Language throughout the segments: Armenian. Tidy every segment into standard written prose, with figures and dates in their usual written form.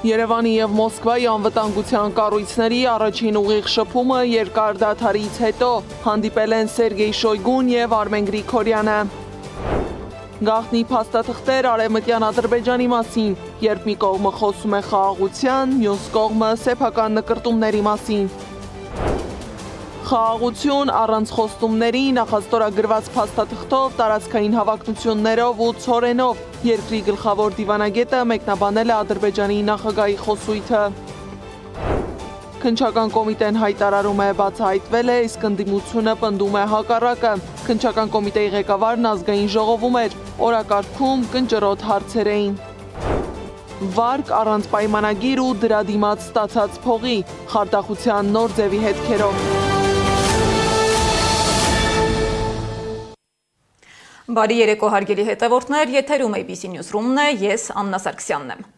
Երևանի և Մոսկվայի անվտանգության կառույցների առաջին ուղիղ շփումը երկար դադարից հետո հանդիպել են Սերգեյ Շոյգուն և Արմեն Գրիգորյանը։ Գաղտնի փաստաթղթեր Արևմտյան Ադրբեջանի մասին, երբ մի կողմը խոսում է խաղաղության, մյուս կողմը սեփական նկրտումների մասին։ Խաղաղություն առանց խոստումների, նախաստորագրված փաստաթղթով, տարածքային հավակնություններով ու ցորենով երկրի գլխավոր դիվանագետը մեկնաբանել է Ադրբեջանի նախագահի խոսույթը։ Քննչական կոմիտեն հայտարարում է բացահայտվել է, իսկ ընդդիմությունը պնդում է հակառակը։ Քննչական կոմիտեի ղեկավարն ազգային ժողովում էր, օրակարգում կնճռոտ հարցեր էին։ Վարկ առանց պայմանագիր ու դրա դիմաց ստացած փողի, խարդախության նոր ձևի հետքերով։ Բարի երեկո հարգելի հետևորդներ, եթերում ABC Newsroom-ն է, ես Աննա Սարգսյանն եմ։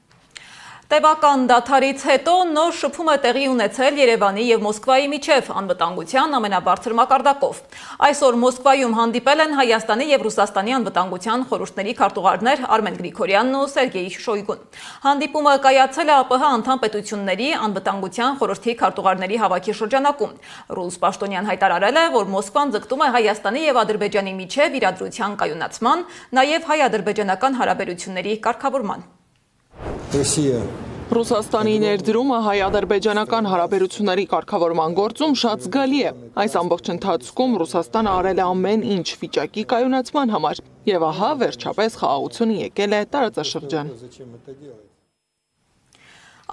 Տևական դադարից հետո նոր շփում է տեղի ունեցել Երևանի և Մոսկվայի միջև անվտանգության ամենաբարձր մակարդակով։ Այսօր Մոսկվայում հանդիպել են Հայաստանի և Ռուսաստանի անվտանգության խորհուրդների քարտուղարներ Արմեն Գրիգորյանն ու Սերգեյ Շոյգուն։ Հանդիպումը կայացել է ԱՊՀ անդամ պետությունների անվտանգության խորհրդի քարտուղարների հավաքի շրջանակում։ Ռուս պաշտոնյան հայտարարել է, որ Մոսկվան ձգտում է Հայաստանի և Ադրբեջանի միջև իրադրության կայունացման, նաև հայ-ադրբեջանական հարաբերությունների կարգավորման։ Ռուսաստանի ներդրումը հայ-ադրբեջանական հարաբերությունների կարգավորման գործում շատ զգալի է։ Այս ամբողջ ընթացքում Ռուսաստանը արել է ամեն ինչ վիճակի կայունացման համար, եւ ահա վերջապես խաղաղությունը եկել է տարածաշրջան։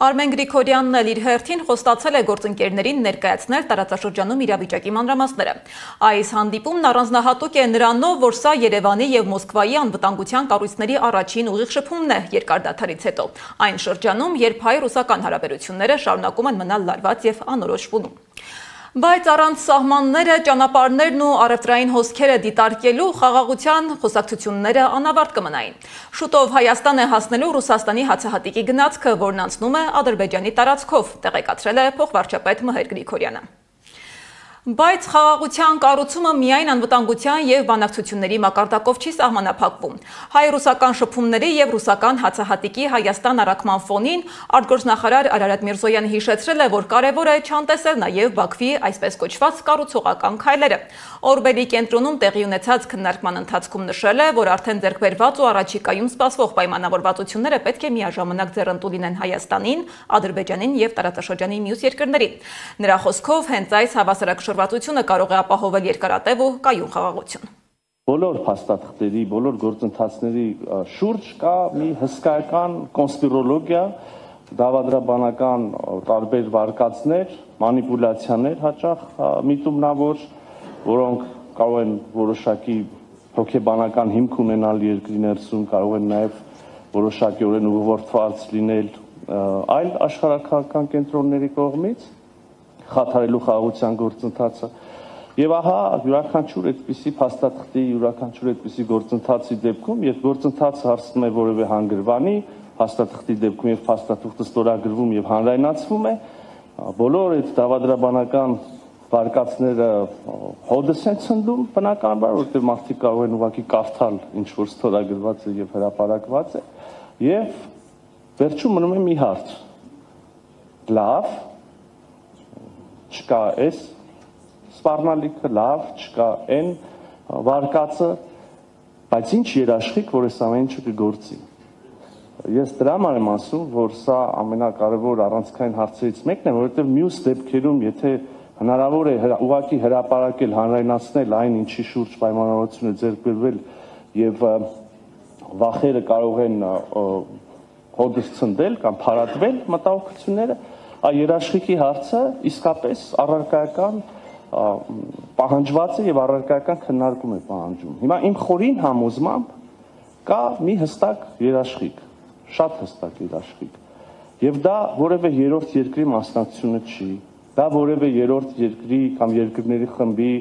Արմեն Գրիգորյանն էլ իր հերթին խոստացել է գործընկերներին ներկայացնել տարածաշրջանում իրավիճակի մանրամասները։ Այս հանդիպումն առանձնահատուկ է նրանով, որ սա Երևանի և Մոսկվայի անվտանգության կառույցների առաջին ուղիղ շփումն է երկար դադարից հետո, այն շրջանում, երբ հայ-ռուսական հարաբերությունները շարունակում են մնալ լարված և անորոշ բունում։ Բայց առանց սահմանները, ճանապարհներն ու առևտրային հոսքերը դիտարկելու խաղաղության խոսակցությունները անավարտ կմնային։ Շուտով Հայաստան է հասնելու Ռուսաստանի հացահատիկի գնացքը, որն անցնում է Ադրբեջանի տարածքով, տեղեկացրել է փոխվարչապետ Մհեր Գրիգորյանը։ Բայց խաղաղության կառուցումը միայն անվտանգության և բանակցությունների մակարդակով չի սահմանափակվում։ Հայ-ռուսական շփումների և ռուսական հացահատիկի Հայաստան առաքման ֆոնին արտգործնախարար Արարատ Միրզոյանը հիշեցրել է, որ կարևոր է չանտեսել նաև Բաքվի այսպես կոչված կառուցողական քայլերը։ Օրբելի կենտրոնում տեղի ունեցած քննարկման ընթացքում նշել է, որ արդեն ձեռք բերված ու առաջիկայում սպասվող պայմանավորվածությունները պետք է միաժամանակ ձեռնտու լինեն Հայաստանին, Ադրբեջանին և տարածաշրջանի մյուս երկրներին։ Նրա խոսքով հենց այս հավասարակշռվածությունը կարող է ապահովել երկարատև ու կայուն խաղաղություն։ Բոլոր փաստաթղթերի, բոլոր գործընթացների շուրջ կա մի հսկայական կոնսպիրոլոգիա, դավադրաբանական տարբեր վարկածներ, մանիպուլյացիաներ հաճախ միտումնավոր, որոնք կարող են որոշակի հոգեբանական հիմք ունենալ երկրի ներսում, կարող են նաև որոշակիորեն ուղղորդված լինել այլ աշխարհաքաղաքական կենտրոնների կողմից, խաթարելու խաղաղության գործընթացը։ Եվ ահա յուրաքանչյուր այդպիսի փաստաթղթի, յուրաքանչյուր այդպիսի գործընթացի դեպքում, երբ գործընթացը հասնում է որևէ հանգրվանի, փաստաթղթի դեպքում եւ փաստաթուղթը ստորագրվում եւ հանրայնացվում է, բոլոր այդ դավադրաբանական վարկածները հոդս են ցնդում, բնականաբար, որտեղ մարդիկ կարող են ուղղակի կարդալ ինչ որ ստորագրված է եւ հրապարակված է, եւ վերջում մնում է մի հարց. լավ, չկա էս սպառնալիքը, լավ, չկա այն վարկածը, բայց ինչ երաշխիք, որ այս ամեն ինչը կգործի։ Ես դրա համար եմ ասում, որ սա ամենակարևոր առանցքային հարցերից մեկն է, որովհետեւ մյուս դեպքերում, եթե հնարավոր է ուղղակի հրապարակել, հանրայնացնել այն, ինչի շուրջ պայմանավորություն է ձեռք բերվել եւ վախերը կարող են հոդս ցնդել կամ փարատվել մտահոգությունները, երաշխիքի հարցը իսկապես առարկայական պահանջված է եւ առարկայական քննարկում է պահանջում։ Հիմա իմ խորին համոզմամբ կա մի հստակ երաշխիք, շատ հստակ երաշխիք, եւ դա որևէ երրորդ երկրի մասնակցությունը չի, դա որևէ երրորդ երկրի կամ երկրների խմբի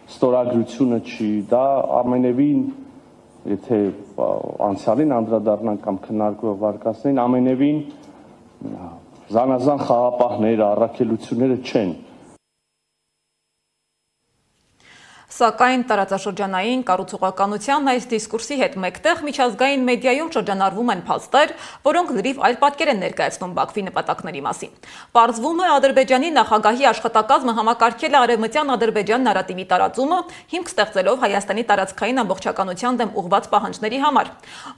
ստորագրությունը չի, դա ամենևին, եթե անցյալին անդրադառնանք կամ քննարկվող վարկածներին, ամենևին զանազան խաղապահները, առաքելությունները չեն։ Սակայն տարածաշրջանային կառուցողականության այս դիսկուրսի հետ մեկտեղ միջազգային մեդիայում շրջանառվում են փաստեր, որոնք լրիվ այլ պատկեր են ներկայացնում Բաքվի նպատակների մասին։ Պարզվում է, Ադրբեջանի նախագահի աշխատակազմը համակարգել է արևմտյան Ադրբեջան նարատիվի տարածումը, հիմք ստեղծելով Հայաստանի տարածքային ամբողջականության դեմ ուղղված պահանջների համար։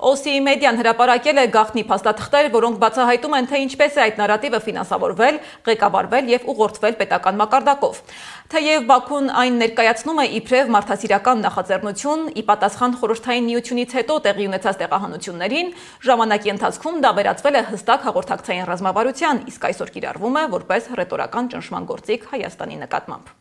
OSCE մեդիան հրապարակել է գաղտնի փաստաթղթեր, որոնք բացահայտում են, թե ինչպես է այդ նարատիվը ֆինանսավորվել, ղեկավարվել եւ ուղղորդվել պետական մակարդակով։ Թեև Բաքուն այն ներկայացնում է իբրև մարդասիրական նախաձեռնություն, ի պատասխան Խորհրդային Միությունից հետո տեղի ունեցած տեղահանություններին, ժամանակի ընթացքում դա վերածվել է հստակ հաղորդակցային ռազմավարության, իսկ այսօր կիրառվում է որպես ռետորական ճնշման գործիք Հայաստանի նկատմամբ։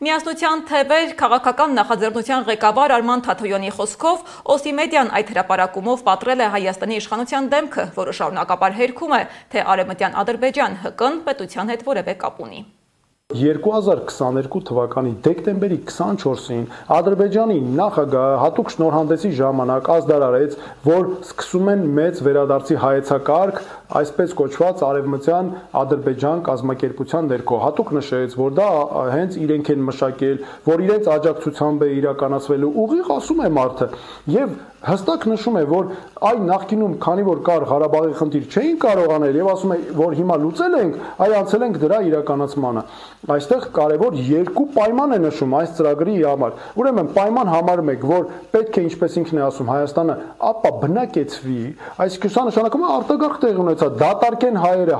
Միասնության թևեր քաղաքական նախաձեռնության ղեկավար Արման Թաթոյանի խոսքով OSCE մեդիան այդ հրապարակումով պատռել է Հայաստանի իշխանության դեմքը, որը շարունակաբար հերքում է, թե արևմտյան Ադրբեջան ՀԿ-ն պետության հետ որևէ կապ ունի։ 2022 թվականի դեկտեմբերի 24-ին Ադրբեջանի նախագահը հատուկ շնորհանդեսի ժամանակ ազդարարեց, որ սկսում են մեծ վերադարձի հայեցակարգ, այսպես կոչված արևմտյան Ադրբեջան կազմակերպության ներքո։ Հատուկ նշեց, որ դա հենց իրենք են մշակել, որ իրենց աջակցությամբ է իրականացվելու, ուղիղ ասում է մարդը, եւ հստակ նշում է, որ այն նախկինում, քանի որ կար Ղարաբաղի խնդիր, չէին կարող անել եւ ասում է, որ հիմա լուծել ենք, այ անցել ենք դրա իրականացմանը։ Այստեղ կարևոր երկու պայման է նշում այս ծրագրի համար։ Ուրեմն պայման համարում եք, որ պետք է, ինչպես ինքն է ասում, Հայաստանը ապա բնակեցվի, այսինքն սա նշանակում է արտագաղթ տեղի ունեցա, դատարկեն հայերը,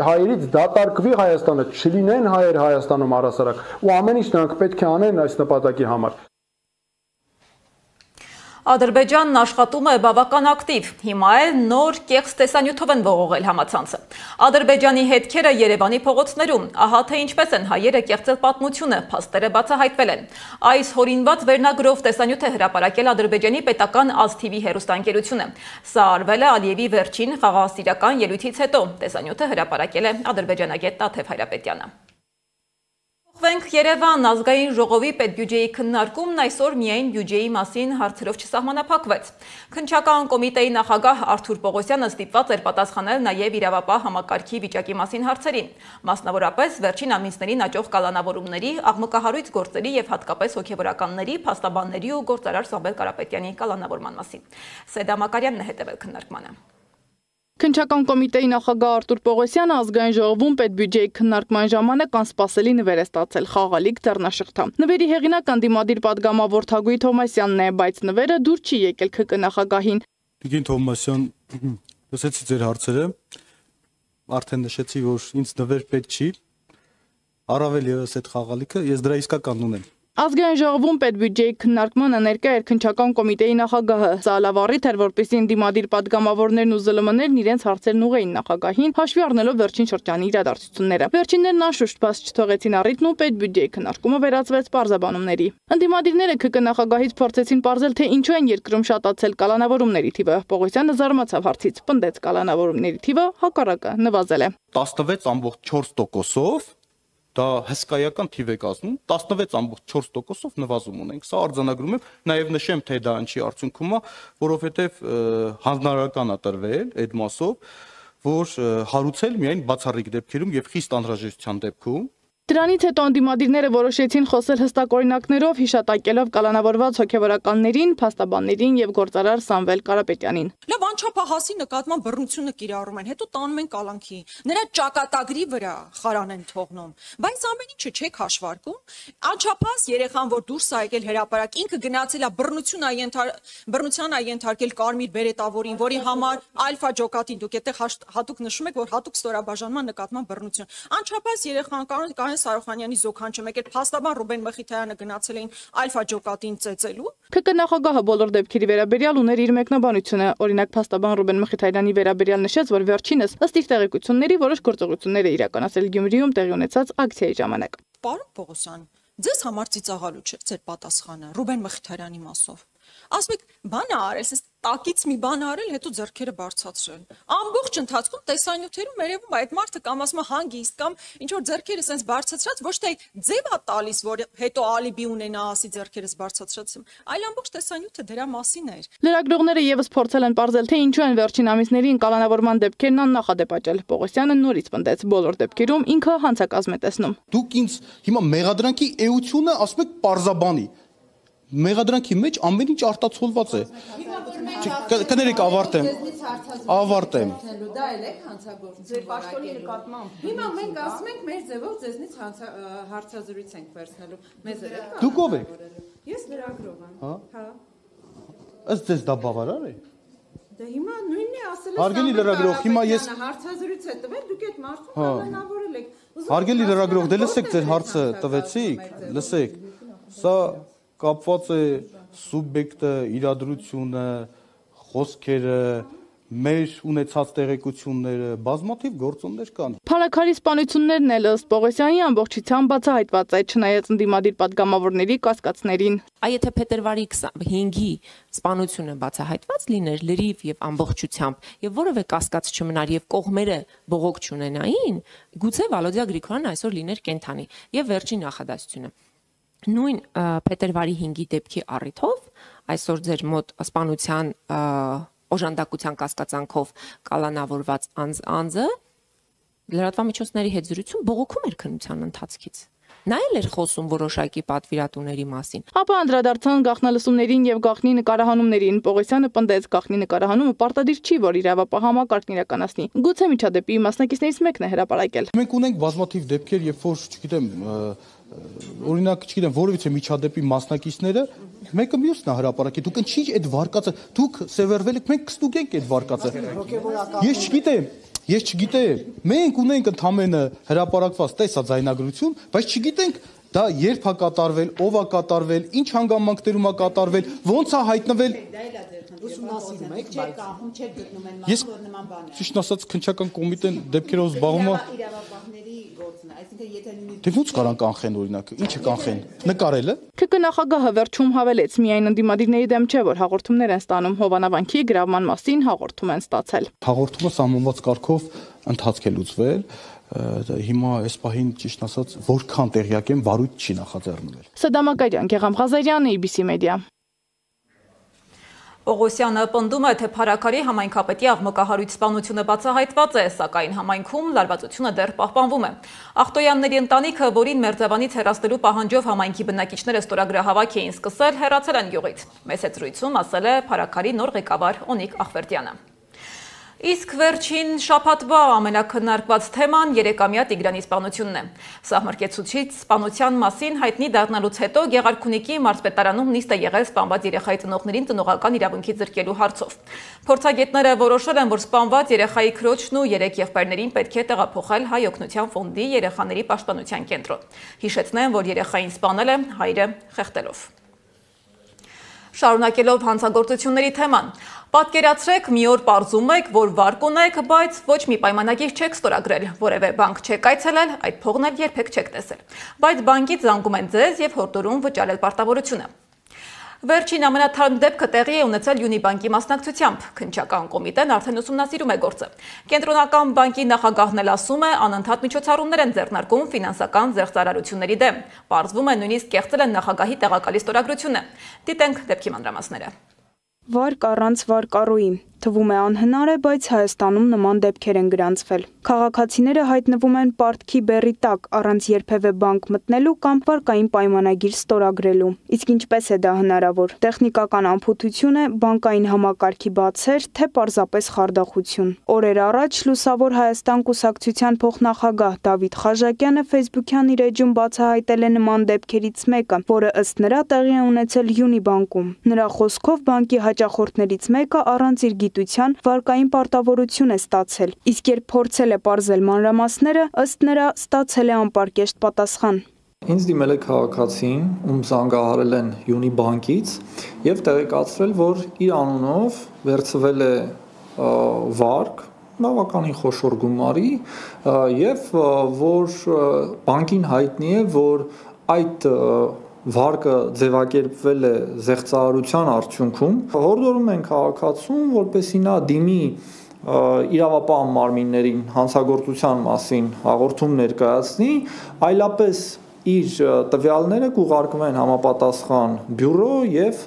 հայերից դատարկվի Հայաստանը, չլինեն հայեր Հայաստանում առասարակ, ու ամեն ինչ նրանք պետք է անեն այս նպատակի համար։ Ադրբեջանն աշխատում է բավական ակտիվ, հիմա էլ նոր կեղծ տեսանյութով են ողողել համացանցը։ Ադրբեջանի հետքերը Երևանի փողոցներում, ահա թե ինչպես են հայերը կեղծել պատմությունը, փաստերը բացահայտվել են։ Այս հորինված վերնագրով տեսանյութ է հրապարակել Ադրբեջանի պետական AzTV հեռուստաընկերությունը։ Սա արվել է Ալիևի վերջին խաղաղասիրական ելույթից հետո։ Տեսանյութը հրապարակել է ադրբեջանագետ Տաթև Հայրապետյանը։ Փոխվենք Երևան, ազգային ժողովի պետբյուջեի քննարկումն այսօր միայն բյուջեի մասին հարցերով չսահմանափակվեց։ Քննչական կոմիտեի նախագահ Արթուր Պողոսյանը ստիպված էր պատասխանել նաև իրավապահ համակարգի վիճակի մասին հարցերին, մասնավորապես վերջին ամիսներին աճող կալանավորումների, աղմկահարույց գործերի եւ հատկապես հոգեվորականների, փաստաբանների ու գործարար Սամվել Կարապետյանի կալանավորման մասին։ Սեդա Մակարյանն է հետևել քննարկմանը։ Քննչական կոմիտեի նախագահ Արթուր Պողոսյանը ազգային ժողովում պետբյուջեի քննարկման ժամանակ անսպասելի նվեր է ստացել խաղալիք ձեռնաշղթա։ Նվերի հեղինակ անդիմադիր պատգամավոր Թագուհի Թովմասյանն է, բայց նվերը դուր չի եկել ՔԿ նախագահին։ Տիկին Թովմասյան, լսեցի ձեր հարցերը, արդեն նշեցի, որ ինձ նվեր պետք չի, առավել ևս այդ խաղալիքը, ես դրա իսկական ունեմ։ Ազգային ժողովում պետբյուջեի քննարկմանը ներկա էր քննչական կոմիտեի նախագահը։ Սա լավառիթ էր, որպեսզի ընդդիմադիր պատգամավորներն ու ԶԼՄ-ներն իրենց հարցերն ուղղեին նախագահին, հաշվի առնելով վերջին շրջանի իրադարձությունները։ Վերջիններն անշուշտ բաց չթողեցին առիթն ու պետբյուջեի քննարկումը վերածվեց պարզաբանումների։ Ընդդիմադիրները ՔԿ նախագահից փորձեցին պարզել, թե ինչու են երկրում շատացել կալանավորումների թիվը։ Պողոսյանը զարմացավ հարցից, պնդեց կալանավորումների թիվը հակառակը նվազել է։ 16.4%-ով դա հսկայական թիվ է կազմում, 16.4%-ով նվազում ունենք։ Սա արձանագրում եմ, նաև նշեմ, թե դա ինչի արդյունքում է, որովհետև հանձնարարական է տրվել այդ մասով, որ հարուցել միայն բացառիկ դեպքերում եւ խիստ անհրաժեշտության դեպքում։ Դրանից հետո ընդդիմադիրները որոշեցին խոսել հստակ օրինակներով, հիշատակելով կալանավորված հոգեվորականներին, փաստաբաններին եւ գործարար Սամվել Կարապետյանին։ Լավ անչափահասի նկատմամբ բռնությունը կիրառում են, հետո տանում են կալանքի։ Նրա ճակատագրի վրա խարան են թողնում, բայց ամեն ինչը չեք հաշվարկում։ Անչափահաս երեխան, որ դուրս է եկել հրապարակ, ինքը գնացել է բռնության ենթարկել Կարմիր բերետավորին, որի համար ալֆա ջոկատին դուք այդտեղ հատուկ նշում եք, որ հատուկ ստորաբաժանման նկատմամբ բռնություն։ Անչափահաս երեխան Սարոխանյանի զոքանչը մեկ էլ փաստաբան Ռուբեն Մխիթարյանը գնացել էին ալֆա ջոկատին ծեծելու։ ՔԿ նախագահը բոլոր դեպքերի վերաբերյալ ուներ իր մեկնաբանությունը։ Օրինակ փաստաբան Ռուբեն Մխիթարյանի վերաբերյալ նշեց, որ վերջինս ըստ իր տեղեկությունների որոշ գործողություններ է իրականացել Գյումրիում տեղի ունեցած ակցիայի ժամանակ։ Պարոն Պողոսյան, ձեզ համար ծիծաղալու չէ ձեր պատասխանը Ռուբեն Մխիթարյանի մասով։ ասում եք բան արել, ասես տակից մի բան արել, հետո ձեռքերը բարձրացրել։ Ամբողջ ընթացքում տեսանյութերում երևում է այդ մարդը կամ ասում է հանգիստ կամ ինչ որ ձեռքերը sense բարձրացրած, ոչ թե ձև է տալիս, որ հետո ալիբի ունենա, ասի ձեռքերս բարձրացրացում, այլ ամբողջ տեսանյութը դրա մասին էր։ Լրագրողները եւս փորձել են պարզել, թե ինչու են վերջին ամիսներին կալանավորման դեպքերն աննախադեպ աճել։ Պողոսյանը նորից պնդեց, բոլոր դեպքերում ինքը հանցակազմ է տեսնում։ Դուք ինձ հիմա մեղադրանքի էությունը ասում եք պարզաբանի։ Մեղադրանքի մեջ ամեն ինչ արտացոլված է։ Կներեք ավարտեմ։ Դա էլ է հանցագործություն։ Ձեր պաշտոնի նկատմամբ։ Հիմա մենք ասում ենք մեր ձևով ձեզնից հարցազրույց ենք վերցնելու։ Մեզ էլ եք։ Դուք ով եք։ Ես լրագրող եմ։ Հա։ Ըստ ձեզ դա բավարար է։ Դե հիմա նույնն է ասել Հարգելի լրագրող, հիմա ես հարցազրույց է տվել, դուք այդ մարդուն կանոնավորել եք։ Հարգելի լրագրող, դե լսեք ձեր հարցը տվեցիք, լսեք։ Սա կապված է սուբյեկտը, իրադրությունը, խոսքերը, մեր ունեցած տեղեկությունները, բազմաթիվ գործոններ կան։ Փարաքարի սպանություններն էլ ըստ Պողոսյանի ամբողջությամբ բացահայտված է, չնայած ընդդիմադիր պատգամավորների կասկածներին։ Եթե փետրվարի 5-ի սպանությունը բացահայտված լիներ լրիվ եւ ամբողջությամբ եւ որևէ կասկած չմնար եւ կողմերը բողոք չունենային, գուցե Վալոդիա Գրիգորյանը այսօր լիներ կենթանի եւ վերջին նախադասությունը։ Նույն փետրվարի 5-ի դեպքի առիթով այսօր ձեր մոտ սպանության օժանդակության կասկածանքով կալանավորված անձը լրատվամիջոցների հետ զրույցում բողոքում էր քննության ընթացքից։ Նա էլ էր խոսում որոշակի պատվիրատուների մասին։ Ապա անդրադարձան գաղտնալսումներին եւ գաղտնի նկարահանումներին։ Պողոսյանը պնդեց, գաղտնի նկարահանումը պարտադիր չի, որ իրավապահ համակարգն իրականացնի։ Գուցե միջադեպի մասնակիցներից մեկն է հրապարակել։ Մենք ունենք բազմաթիվ դեպքեր, երբ որ, չգիտեմ, օրինակ, չգիտեմ, որևիցե միջադեպի մասնակիցները մեկը մյուսն է հրապարակի։ Դուք ինչի այդ վարկածը, դուք սևեռվել եք, մենք կստուգենք այդ վարկածը։ Ես չգիտեմ, մենք ունենք ընդամենը հրապարակված տեսաձայնագրություն, բայց չգիտենք դա երբ է կատարվել, ով է կատարվել, ինչ հանգամանքներում է կատարվել, ոնց է հայտնվել։ Ուսումնասիրում եք, չեք կանխում, չեք գտնում են Ես որ նման բաներ։ ճիշտ ասած քննչական կոմիտեն դեպքերով զբաղվում է։ Իրավապահների գործն է, այսինքն եթե նույնիսկ Դե ո՞նց կարան կանխեն օրինակ, ինչը կանխեն, նկարելը։ ՔԿ նախագահը վերջում հավելեց, միայն ընդդիմադիրների դեմ չէ, որ հաղորդումներ են ստանում, Հովանավանքի գրավման մասին հաղորդում են ստացել։ Հաղորդումը սահմանված կարգով ընթացք է լուծվել, հիմա այս պահին ճիշտ ասած որքան տեղյակ եմ, վարույթ չի նախաձեռնվել։ Սադամակարյան, Գեգամ Ղազարյան, ABC Media։ Պողոսյանը պնդում է, թե Փարաքարի համայնքապետի աղմկահարույց սպանությունը բացահայտված է, սակայն համայնքում լարվածությունը դեռ պահպանվում է։ Ախտոյանների ընտանիքը, որին մերձավանից հեռացնելու պահանջով համայնքի բնակիչները ստորագրահավաք էին սկսել, հեռացել են գյուղից։ Մեծ զրույցում ասել է Փարաքարի նոր ղեկավար Օնիկ Ախվերդյանը։ Իսկ վերջին շաբաթվա ամենակննարկված թեման երեկամյա Տիգրանի սպանությունն է։ Սահմռկեցուցիչ սպանության մասին հայտնի դառնալուց հետո Գեղարքունիքի մարզպետարանում նիստ է եղել սպանված երեխայի ծնողներին ծնողական իրավունքի զրկելու հարցով։ Փորձագետները որոշել են, որ սպանված երեխայի քրոջն ու 3 եղբայրներին պետք է տեղափոխել Հայ օգնության ֆոնդի երեխաների պաշտպանության կենտրոն։ Հիշեցնեմ, որ երեխային սպանել է հայրը խեղդելով։ Շարունակելով հանցագործությունների թեման, պատկերացրեք մի օր պարզում եք, որ վարկ ունեք, բայց ոչ մի պայմանագիր չեք ստորագրել, որևէ բանկ չեք այցելել, այդ փողն էլ երբեք չեք տեսել, բայց բանկից զանգում են ձեզ և հորդորում վճարել պարտավորությունը։ Վերջին ամենաթարմ դեպքը տեղի է ունեցել Յունիբանկի մասնակցությամբ, քննչական կոմիտեն արդեն ուսումնասիրում է գործը։ Կենտրոնական բանկի նախագահն էլ ասում է, անընդհատ միջոցառումներ են ձեռնարկում ֆինանսական զեղծարարությունների դեմ։ Պարզվում է նույնիսկ կեղծել են նախագահի տեղակալի ստորագրությունը։ Դիտենք դեպքի մանրամասները։ Վարկ առանց վարկառուի։ Թվում է անհնար է, բայց Հայաստանում նման դեպքեր են գրանցվել։ Քաղաքացիները հայտնվում են պարտքի բեռի տակ, առանց երբևէ բանկ մտնելու կամ վարկային պայմանագիր ստորագրելու։ Իսկ ինչպես է դա հնարավոր։ Տեխնիկական անփութություն է, բանկային համակարգի բացեր, թե պարզապես խարդախություն։ Օրեր առաջ Լուսավոր Հայաստան կուսակցության փոխնախագահ Դավիթ Խաժակյանը Facebook-յան իր էջում բացահայտել է նման դեպքերից մեկը, որը ըստ նրա տեղի է ունեցել Յունիբանկում։ Նրա խոսքով բանկի հաճախորդներից մեկը առանց իր վարկային պարտավորություն է ստացել, իսկ երբ փորձել է պարզել մանրամասները, ըստ նրա ստացել է անպարկեշտ պատասխան։ Ինձ դիմել է քաղաքացին, ում զանգահարել են Յունիբանկից եւ տեղեկացրել, որ իր անունով վերցվել է վարկ, բավականին խոշոր գումարի եւ որ բանկին հայտնի է, որ այդ վարկը ձևակերպվել է զեղծարարության արդյունքում, հորդորում են քաղաքացուն, որպեսզի նա դիմի իրավապահ մարմիններին հանցագործության մասին հաղորդում ներկայացնի, այլապես իր տվյալները կուղարկվեն համապատասխան բյուրո եւ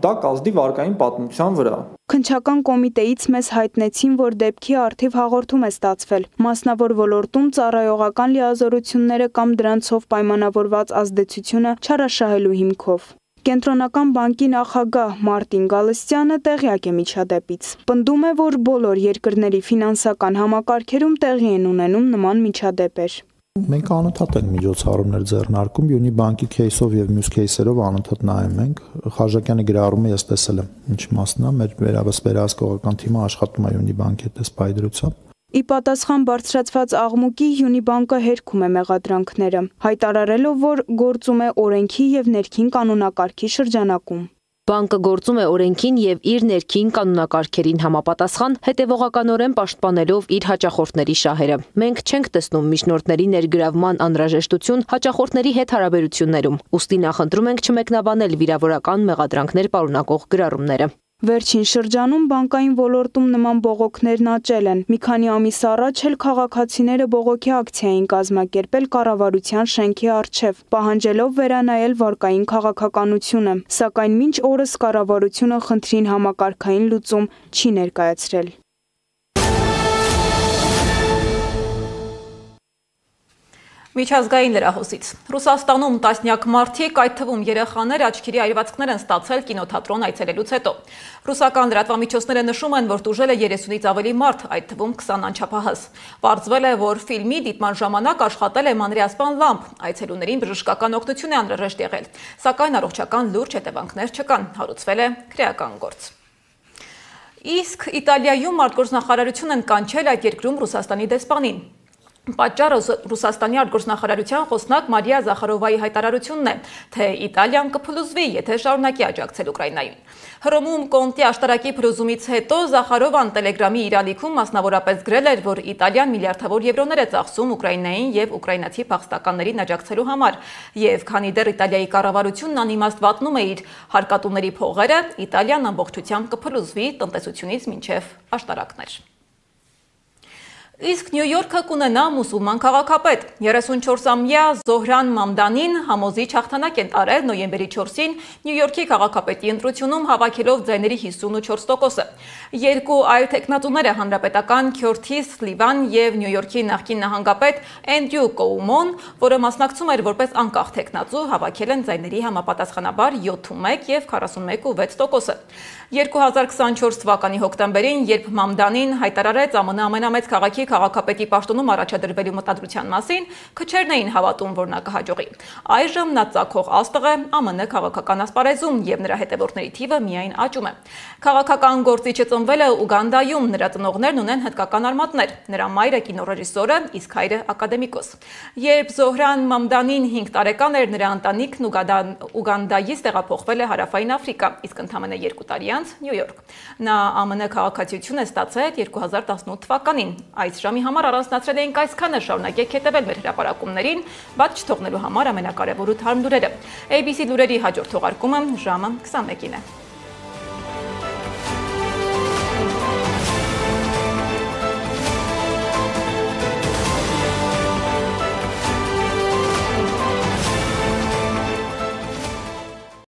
դա կազդի վարկային պատմության վրա։ Քննչական կոմիտեից մեզ հայտնեցին, որ դեպքի առթիվ հաղորդում է ստացվել մասնավոր ոլորտում ծառայողական լիազորությունները կամ դրանցով պայմանավորված ազդեցությունը չարաշահելու հիմքով։ Կենտրոնական բանկի նախագահ Մարտին Գալստյանը տեղյակ է միջադեպից։ Պնդում է, որ բոլոր երկրների ֆինանսական համակարգերում տեղի են ունենում նման միջադեպեր։ Մենք անընդհատ ենք միջոցառումներ ձեռնարկում, Յունի բանկի кейսով եւ մյուս кейսերով անընդհատ նայում ենք։ Խարժակյանի գրառումը ես տեսել եմ, ինչ մասն է, մեր վերահսկողական թիմը աշխատում է Յունի բանկի հետ սպայդրությամբ։ Ի պատասխան բարձրացված աղմուկի Յունի բանկը հերքում է մեղադրանքները, հայտարարելով, որ գործում է օրենքի եւ ներքին կանոնակարգի շրջանակում։ Բանկը գործում է օրենքին եւ իր ներքին կանոնակարգերին համապատասխան, հետեւողականորեն պաշտպանելով իր հաճախորդների շահերը։ Մենք չենք տեսնում միջնորդների ներգրավման անհրաժեշտություն հաճախորդների հետ հարաբերություններում, ուստի նախընտրում ենք չմեկնաբանել վիրավորական մեղադրանքներ պարունակող գրառումները։ Վերջին շրջանում բանկային ոլորտում նման բողոքներն աճել են։ Մի քանի ամիս առաջ էլ քաղաքացիները բողոքի ակցիա էին կազմակերպել կառավարության շենքի առջև, պահանջելով վերանայել վարկային քաղաքականությունը, սակայն մինչ օրս կառավարությունը խնդրին համակարգային լուծում չի ներկայացրել։ Միջազգային լրահոսից։ Ռուսաստանում տասնյակ մարդիկ, այդ թվում երեխաներ, աչքերի այրվածքներ են ստացել կինոթատրոն այցելելուց հետո։ Ռուսական լրատվամիջոցները նշում են, որ տուժել է 30-ից ավելի մարդ, այդ թվում 20 անչափահաս։ Պարզվել է, որ ֆիլմի դիտման ժամանակ աշխատել է մանրէասպան լամպ, այցելուներին բժշկական օգնություն է անհրաժեշտ եղել, սակայն առողջական լուրջ հետևանքներ չկան, հարուցվել է քրեական գործ։ Իսկ Իտալիայում արտգործնախարարություն են կանչել այդ երկրում Ռուսաստանի դեսպանին։ Պատճառը Ռուսաստանի արտգործնախարարության խոսնակ Մարիա Զախարովայի հայտարարությունն է, թե Իտալիան կփլուզվի, եթե շարունակի աջակցել Ուկրաինային։ Հռոմում Կոնտի աշտարակի փլուզումից հետո Զախարովան Տելեգրամի իր ալիքում մասնավորապես գրել էր, որ Իտալիան միլիարդավոր եվրոներ է ծախսում Ուկրաինային եւ ուկրաինացի փախստականներին աջակցելու համար, եւ քանի դեռ Իտալիայի կառավարությունն անիմաստ վատնում է իր հարկատուների փողերը, Իտալիան ամբողջությամբ կփլուզվի տնտեսությունից մինչեւ աշտարակներ։ Իսկ Նյու Յորքը կունենա մուսուլման քաղաքապետ։ 34-ամյա Զոհրան Մամդանին համոզիչ հաղթանակ են տարել նոյեմբերի 4-ին Նյու Յորքի քաղաքապետի ընտրությունում հավաքելով ձայների 54%-ը։ Երկու այլ տեխնատուները հանրապետական Քյորթիս Սլիվան եւ Նյու Յորքի նախկին նահանգապետ Էնդրյու Կոումոն, որը մասնակցում էր որպես անկախ տեխնատու, հավաքել են ձայների համապատասխանաբար 71 եւ 41.6%-ը։ 2024 թվականի հոկտեմբերին, երբ Մամդանին հայտարարեց ԱՄՆ ամենամեծ քաղաքի քաղաքապետի պաշտոնում առաջադրվելու մտադրության մասին, քչերն էին հավատում, որ նա կհաջողի։ Այժմ նա ծագող աստղ է ԱՄՆ քաղաքական ասպարեզում եւ նրա հետևորդների թիվը միայն աճում է։ Քաղաքական գործիչը ծնվել է Ուգանդայում, նրա ծնողներն ունեն հնդկական արմատներ։ Նրա մայրը կինոռեժիսոր է, իսկ հայրը ակադեմիկոս։ Երբ Զոհրան Մամդանին 5 տարեկան էր, նրա ընտանիքն Ուգանդայից տեղափոխվել է Հարավային Աֆրիկա, իսկ ընդամենը 2 տարի անց Նյու Յորք։ Նա ԱՄՆ քաղաքացիություն է ստացել 2018 թվականին։ Այս ժամի համար առանձնացրել էինք այսքանը, շարունակեք հետևել մեր հրապարակումներին, բաց չթողնելու համար ամենակարևոր ու թարմ լուրերը։ ABC լուրերի հաջորդ թողարկումը ժամը 21-ին է։